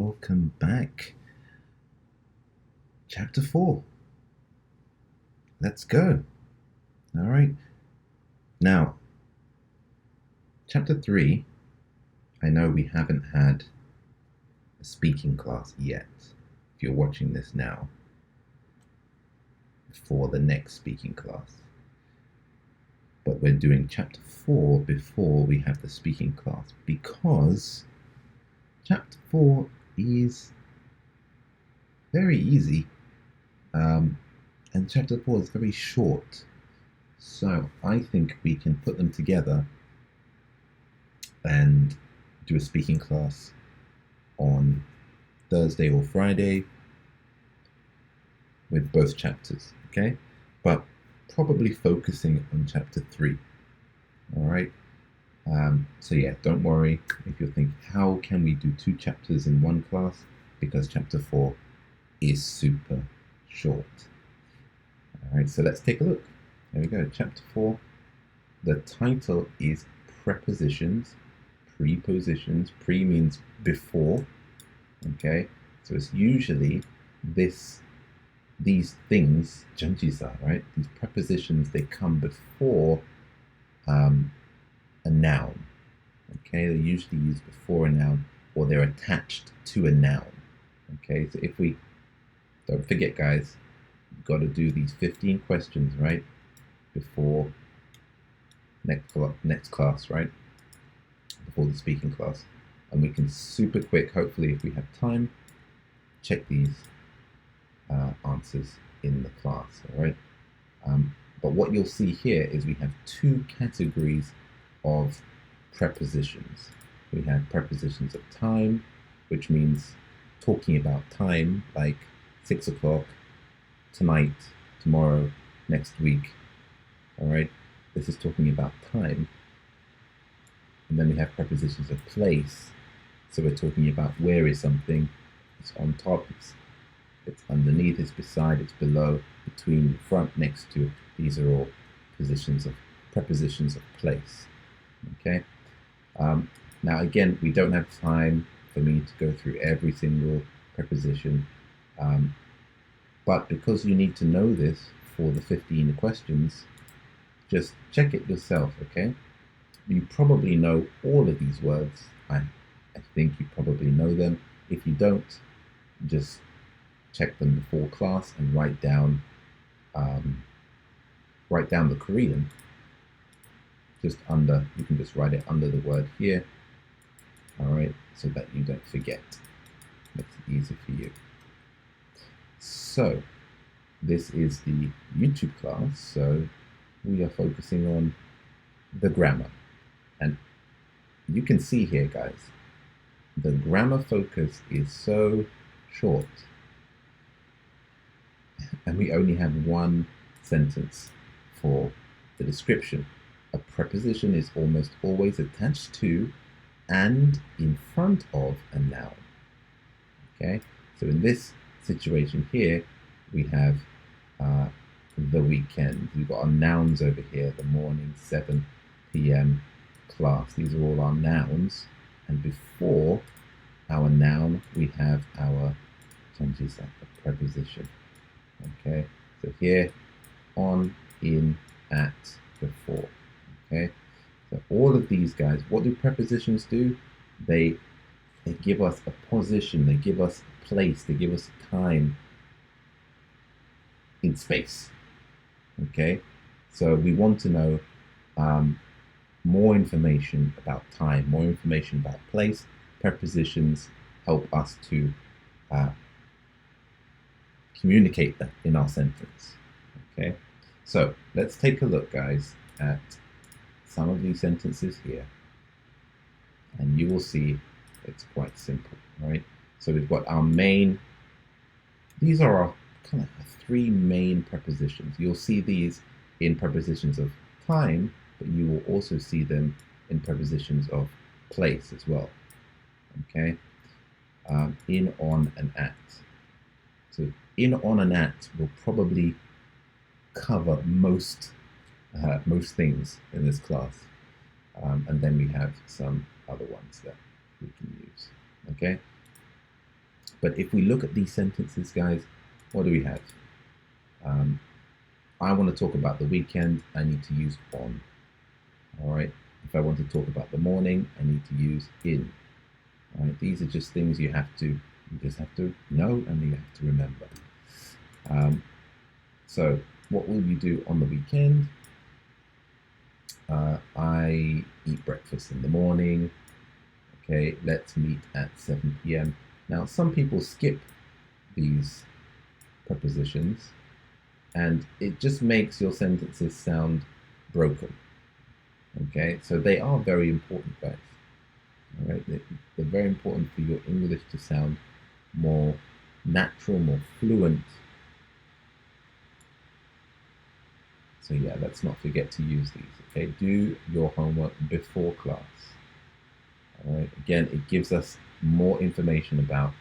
welcome back. Chapter 4. Let's go. All right. Now, Chapter 3, I know we haven't had a speaking class yet, if you're watching this now, before the next speaking class. But we're doing Chapter 4 before we have the speaking class, because Chapter 4 is very easy, and Chapter 4 is very short. So I think we can put them together and do a speaking class on Thursday or Friday with both chapters, okay? But probably focusing on Chapter 3, all right? So yeah, don't worry if you're thinking, how can we do 2 chapters in one class? Because Chapter 4 is super short. All right, so let's take a look. There we go, Chapter 4. The title is Prepositions, Prepositions. Pre means before, okay? So it's usually these things, janjisa, right? These prepositions, they come before a noun, okay? They're usually used before a noun, or they're attached to a noun, okay? So if we, don't forget guys, you've got to do these 15 questions, right? Before next class, right? Before the speaking class. And we can super quick, hopefully if we have time, check these answers in the class, all right? But what you'll see here is we have 2 categories of prepositions. We have prepositions of time, which means talking about time, like 6 o'clock, tonight, tomorrow, next week, all right? This is talking about time. And then we have prepositions of place. So we're talking about where is something. It's on top, it's underneath, it's beside, it's below, between, in front, next to. These are all prepositions of place. Okay. Now again, we don't have time for me to go through every single preposition, but because you need to know this for the 15 questions, just check it yourself, okay? You probably know all of these words. I think you probably know them. If you don't, just check them before class and write down the Korean just under. You can just write it under the word here, all right, so that you don't forget. Makes it easy for you. So this is the YouTube class, so we are focusing on the grammar. And you can see here, guys, the grammar focus is so short. And we only have 1 sentence for the description. A preposition is almost always attached to and in front of a noun. Okay, so in this situation here, we have the weekend. We've got our nouns over here, the morning, 7 p.m. class. These are all our nouns, and before our noun we have our janjisa, a preposition. Okay, so here, on, in, at, before. Okay, so all of these guys, what do prepositions do? They give us a position, they give us a place, they give us a time in space. Okay, so we want to know more information about time, more information about place. Prepositions help us to communicate that in our sentence. Okay, so let's take a look, guys, at some of these sentences here, and you will see it's quite simple, right? So we've got our main, these are our kind of 3 main prepositions. You'll see these in prepositions of time, but you will also see them in prepositions of place as well. Okay, in, on, and at. So in, on, and at will probably cover most things in this class, and then we have some other ones that we can use. Okay, But if we look at these sentences, guys, what do we have? I want to talk about the weekend, I need to use on. All right. If I want to talk about the morning, I need to use in. All right. These are just things you just have to know and you have to remember. So what will you do on the weekend? I eat breakfast in the morning. Okay, let's meet at 7 p.m. Now, some people skip these prepositions and it just makes your sentences sound broken. Okay, so they are very important, guys. All right, they're very important for your English to sound more natural, more fluent. So yeah, let's not forget to use these. Okay, do your homework before class. All right, again, it gives us more information about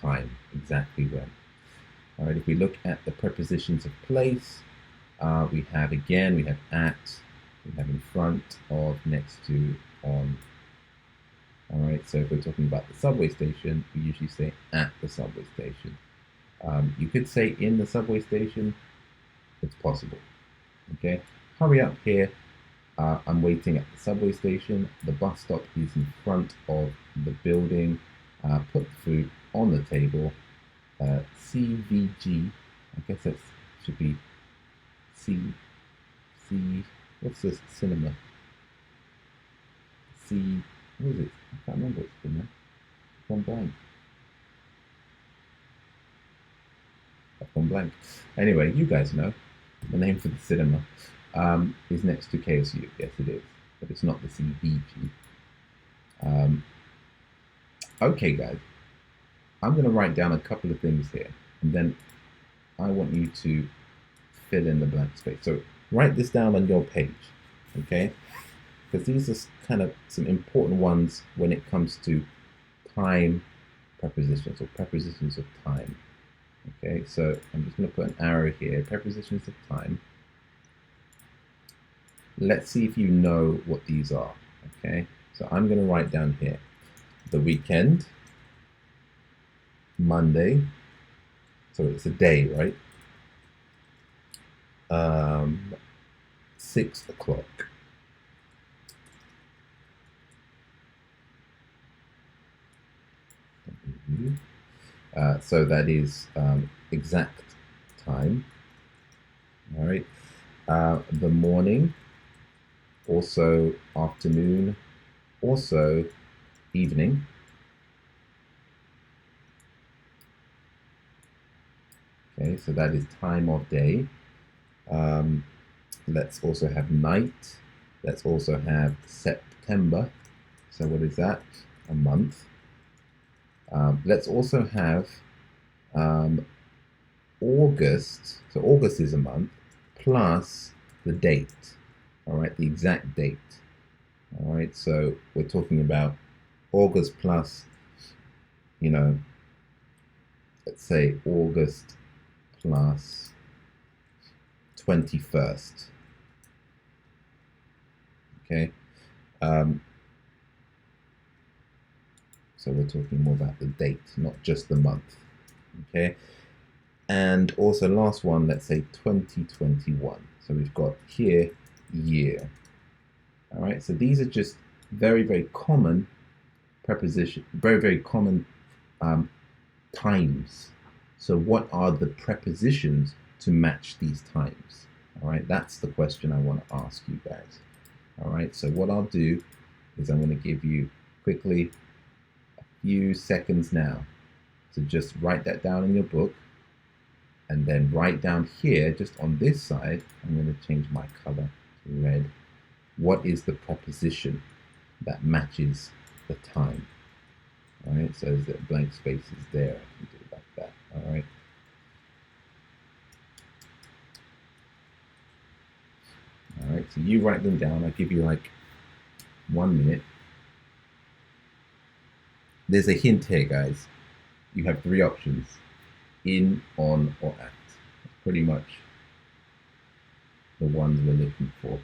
time, exactly when. All right, if we look at the prepositions of place, we have at, we have in front of, next to, on. All right, so if we're talking about the subway station, we usually say at the subway station. You could say in the subway station, it's possible. Okay, hurry up here. I'm waiting at the subway station. The bus stop is in front of the building. Put the food on the table. CVG, I guess that should be what's this cinema? What is it? I can't remember what's been there. Gone blank. I've gone blank. Anyway, you guys know the name for the cinema is next to KSU. Yes, it is, but it's not the CVG. Okay, guys, I'm going to write down a couple of things here, and then I want you to fill in the blank space. So write this down on your page, okay? Because these are kind of some important ones when it comes to time prepositions or prepositions of time. Okay, so I'm just going to put an arrow here, prepositions of time. Let's see if you know what these are. Okay, so I'm going to write down here the weekend, Monday, so it's a day, right? 6 o'clock. So that is exact time. All right. The morning, also afternoon, also evening. Okay, so that is time of day. Let's also have night. Let's also have September. So what is that? A month. Let's also have August. So August is a month plus the date. All right, the exact date. All right, so we're talking about August plus, let's say August plus 21st. Okay. So we're talking more about the date, not just the month. Okay. And also last one, let's say 2021. So we've got here year. All right. So these are just very, very common preposition, very, very common times. So what are the prepositions to match these times? All right. That's the question I want to ask you guys. All right. So what I'll do is I'm going to give you quickly a few seconds now to just write that down in your book. And then write down here, just on this side, I'm going to change my color to red. What is the preposition that matches the time? All right, so there's the blank spaces there. I can do it like that. All right. All right, so you write them down. I'll give you like 1 minute. There's a hint here, guys. You have 3 options: in, on, or at. That's pretty much the ones we're looking for.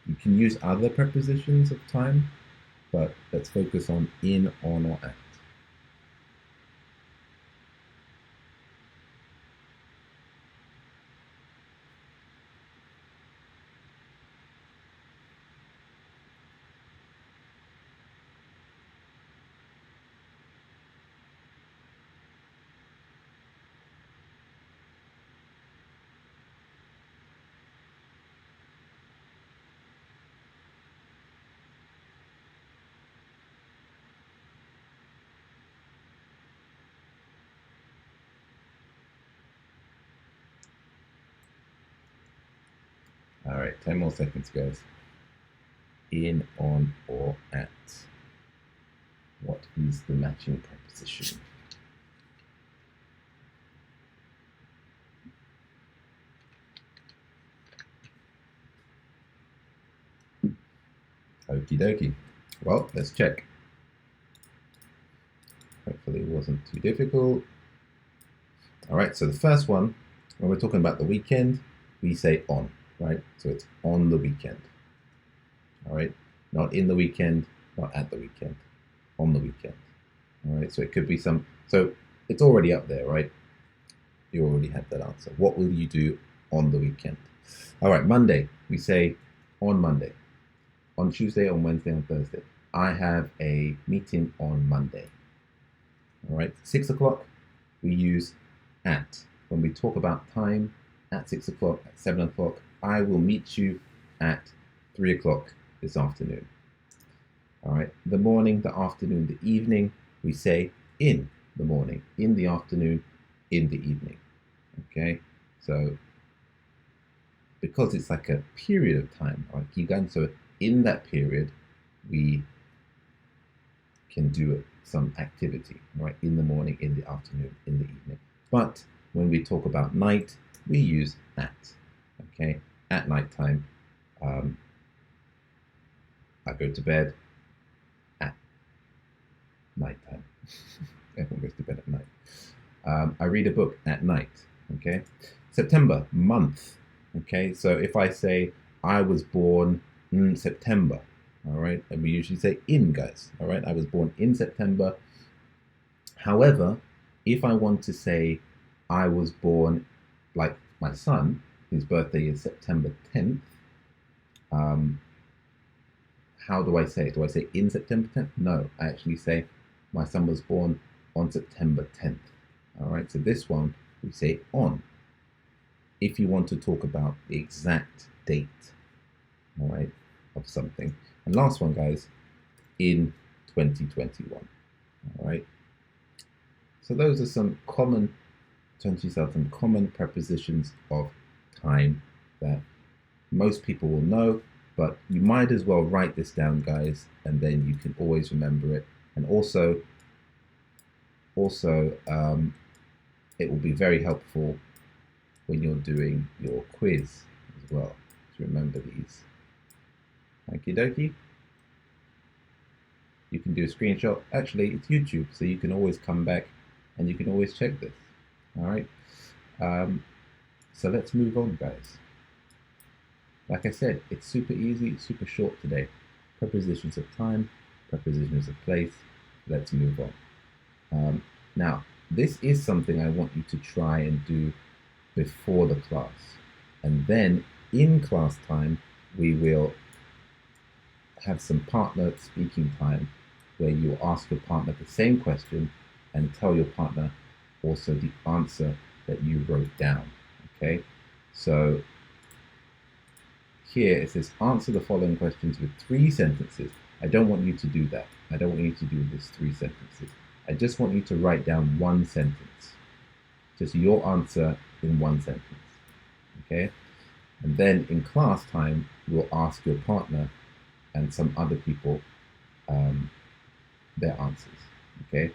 You can use other prepositions of time, but let's focus on in, on, or at. right, 10 more seconds, guys. In, on, or at. What is the matching preposition? Okie dokie. Well, let's check. Hopefully it wasn't too difficult. All right, so the first one, when we're talking about the weekend, we say on, right? So it's on the weekend. All right, not in the weekend, not at the weekend, on the weekend. All right, so it could be so it's already up there, right? You already have that answer. What will you do on the weekend? All right, Monday, we say on Monday. On Tuesday, on Wednesday, on Thursday. I have a meeting on Monday. All right, 6 o'clock, we use at. When we talk about time, at 6 o'clock, at 7 o'clock, I will meet you at 3 o'clock this afternoon. All right, the morning, the afternoon, the evening, we say in the morning, in the afternoon, in the evening. Okay, so because it's like a period of time, like so in that period, we can do some activity, right? In the morning, in the afternoon, in the evening. But when we talk about night, we use at. Okay, at night time, I go to bed at night time. Everyone goes to bed at night. I read a book at night. Okay, September, month. Okay, so if I say I was born in September, all right, and we usually say in, guys, all right, I was born in September. However, if I want to say I was born, like my son, his birthday is September 10th, how do I say it? Do I say in September 10th? No, I actually say my son was born on September 10th. All right, so this one we say on. If you want to talk about the exact date, all right, of something. And last one, guys, in 2021. All right. So those are some common prepositions of time that most people will know, but you might as well write this down, guys, and then you can always remember it. And also, it will be very helpful when you're doing your quiz as well to remember these. Okie dokie. You can do a screenshot. Actually, it's YouTube, so you can always come back and you can always check this. All right. So let's move on, guys. Like I said, it's super easy, super short today. Prepositions of time, prepositions of place. Let's move on. Now, this is something I want you to try and do before the class. And then in class time, we will have some partner speaking time where you ask your partner the same question and tell your partner also the answer that you wrote down. Okay, so here it says answer the following questions with 3 sentences. I don't want you to do that. I don't want you to do this 3 sentences. I just want you to write down 1 sentence. Just your answer in 1 sentence. Okay, and then in class time, you'll ask your partner and some other people their answers. Okay.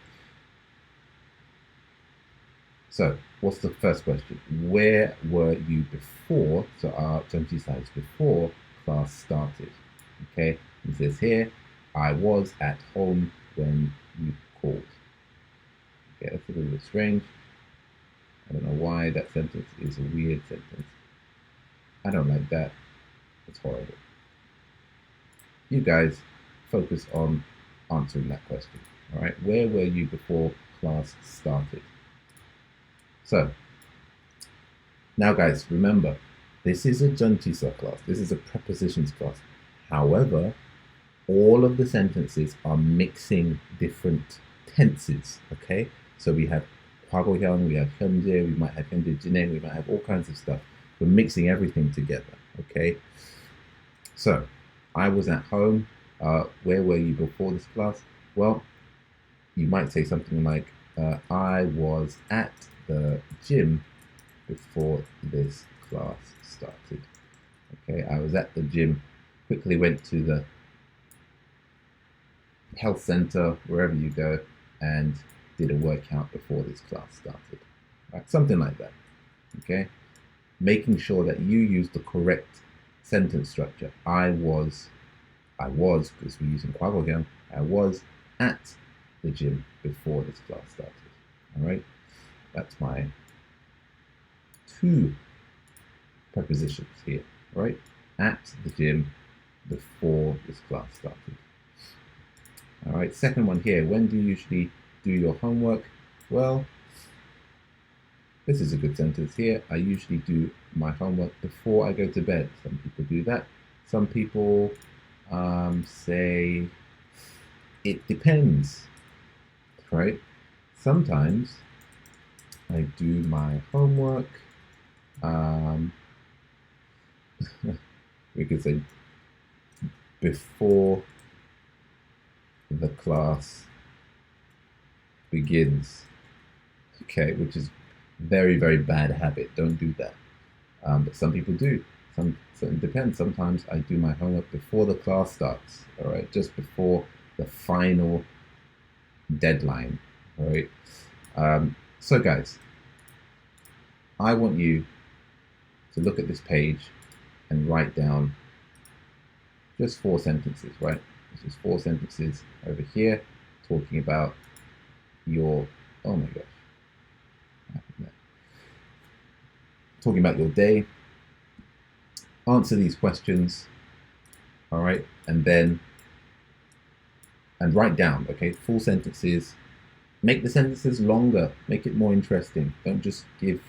So, what's the first question? Where were you before? So, our 20 slides before class started. Okay. It says here, I was at home when you called. Okay, that's a little bit strange. I don't know why that sentence is a weird sentence. I don't like that. It's horrible. You guys focus on answering that question. All right, where were you before class started? So, now guys, remember, this is a Juntisa class. This is a prepositions class. However, all of the sentences are mixing different tenses, okay? So we have 과거형, we have 현재, we might have 현재 진행, we might have all kinds of stuff. We're mixing everything together, okay? So, I was at home. Where were you before this class? Well, you might say something like, I was at the gym before this class started. Okay, I was at the gym, quickly went to the health center, wherever you go, and did a workout before this class started. Right? Something like that. Okay, making sure that you use the correct sentence structure. I was, because we're using 과거 again, I was at the gym before this class started. All right, that's my two prepositions here. All right, at the gym before this class started. All right, second one here. When do you usually do your homework? Well, this is a good sentence here. I usually do my homework before I go to bed. Some people do that. Some people say it depends, right? Sometimes I do my homework. We could say before the class begins. Okay, which is very, very bad habit. Don't do that. But some people do. So it depends. Sometimes I do my homework before the class starts. All right, just before the final deadline. All right. So guys, I want you to look at this page and write down just 4 sentences. Right. This is 4 sentences over here talking about your. Oh my gosh. Talking about your day. Answer these questions, all right, and write down, okay, full sentences. Make the sentences longer, make it more interesting. Don't just give,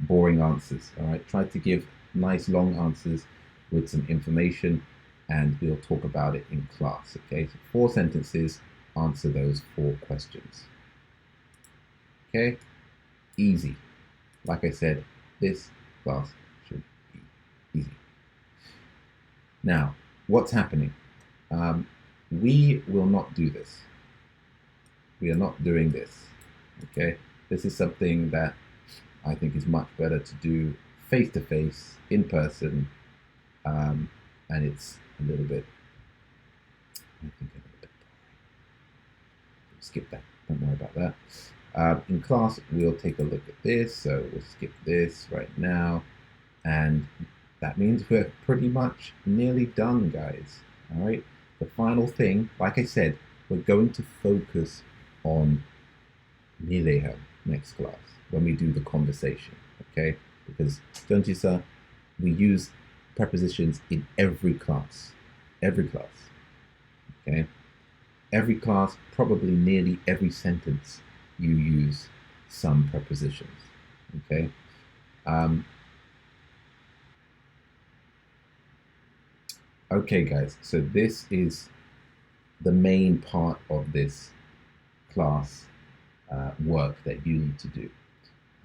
boring answers, all right. Try to give nice long answers with some information, and we'll talk about it in class, okay. So 4 sentences, answer those 4 questions. Okay, easy. Like I said, this class should be easy. Now, what's happening? We will not do this. We are not doing this. Okay, this is something that I think is much better to do face to face, in person, and it's a little bit. Skip that. Don't worry about that. In class, we'll take a look at this. So we'll skip this right now, and that means we're pretty much nearly done, guys. All right. The final thing, like I said, we're going to focus on Mileha next class when we do the conversation. Okay, because don't you, sir? We use prepositions in every class. Every class. Okay. Every class, probably nearly every sentence, you use some prepositions. Okay. Okay, guys, so this is the main part of this class work that you need to do.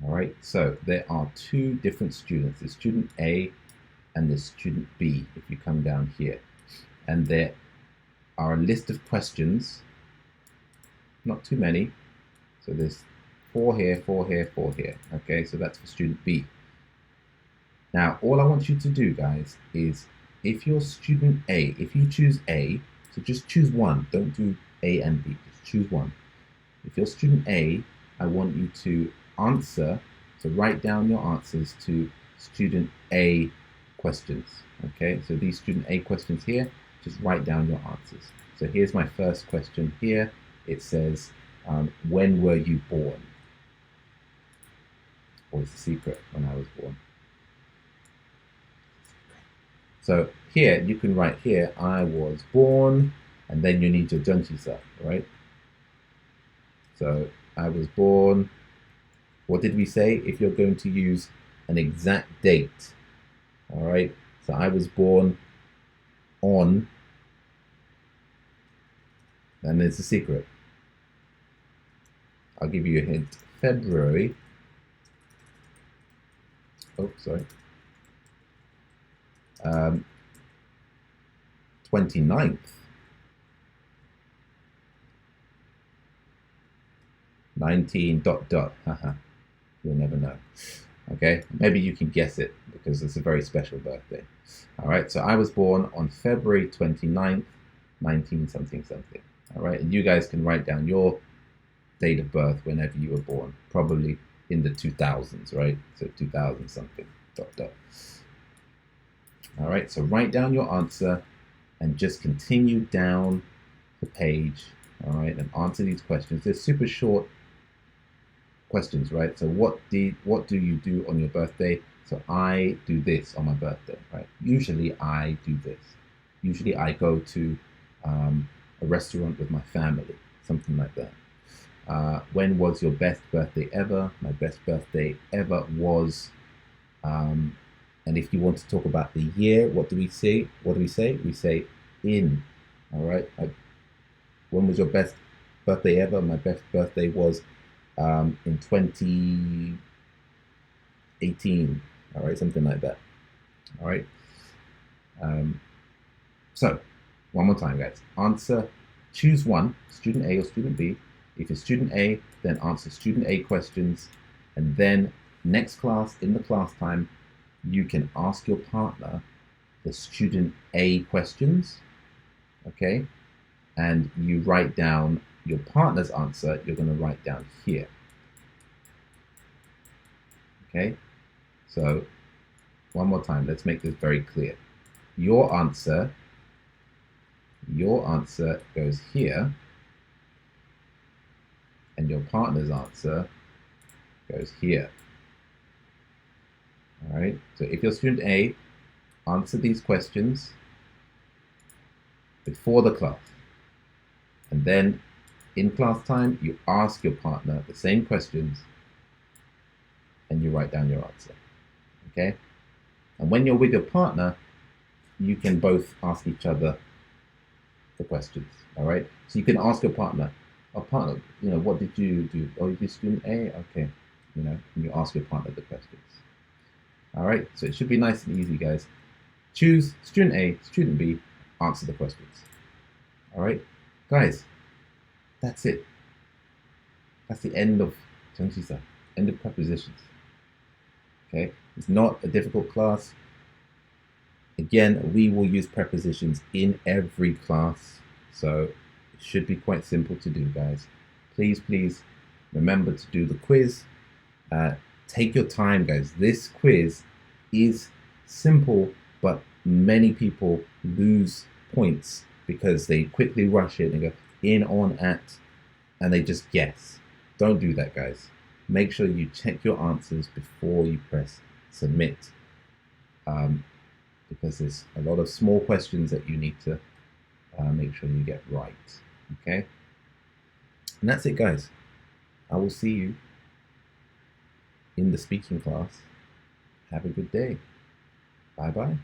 All right, so there are 2 different students. There's student A and there's student B, if you come down here. And there are a list of questions, not too many. So there's 4 here, 4 here, 4 here. Okay, so that's for student B. Now, all I want you to do, guys, is if you're student A, if you choose A, so just choose one, don't do A and B, just choose one. If you're student A, I want you to answer, so write down your answers to student A questions. Okay, so these student A questions here, just write down your answers. So here's my first question here. It says, when were you born? Or is the secret when I was born? So here, you can write here, I was born, and then you need your 전치사, right? So I was born. What did we say? If you're going to use an exact date, all right? So I was born on, and it's a secret. I'll give you a hint. February. Oh, sorry. 29th. 19 ... Haha. You'll never know. Okay, maybe you can guess it because it's a very special birthday. All right, so I was born on February 29th, 19 something something. All right, and you guys can write down your date of birth whenever you were born, probably in the 2000s, right? So 2000 something, dot, dot. All right, so write down your answer and just continue down the page, all right, and answer these questions. They're super short questions, right? So what do you do on your birthday? So I do this on my birthday, right? Usually I do this. Usually I go to a restaurant with my family, something like that. When was your best birthday ever? My best birthday ever was, and if you want to talk about the year, what do we say? What do we say? We say in, all right? When was your best birthday ever? My best birthday was in 2018, all right, something like that, all right. So, one more time, guys. Choose one, student A or student B. If it's student A, then answer student A questions, and then next class, in the class time, you can ask your partner the student A questions, okay? And you write down your partner's answer, you're going to write down here. Okay? So, one more time, let's make this very clear. Your answer goes here, and your partner's answer goes here. All right? So if you're student A, answer these questions before the class. And then in class time, you ask your partner the same questions and you write down your answer. Okay? And when you're with your partner, you can both ask each other the questions. All right? So you can ask your partner, oh, partner, what did you do? Oh, you did student A? Okay. And you ask your partner the questions. All right? So it should be nice and easy, guys. Choose student A, student B, answer the questions. All right? Guys, that's it. That's the end of end of prepositions. Okay? It's not a difficult class. Again, we will use prepositions in every class, so it should be quite simple to do, guys. Please, please remember to do the quiz. Take your time, guys. This quiz is simple, but many people lose points because they quickly rush it and go in, on, at, and they just guess. Don't do that, guys. Make sure you check your answers before you press submit. Because there's a lot of small questions that you need to make sure you get right. Okay? And that's it, guys. I will see you in the speaking class. Have a good day. Bye-bye.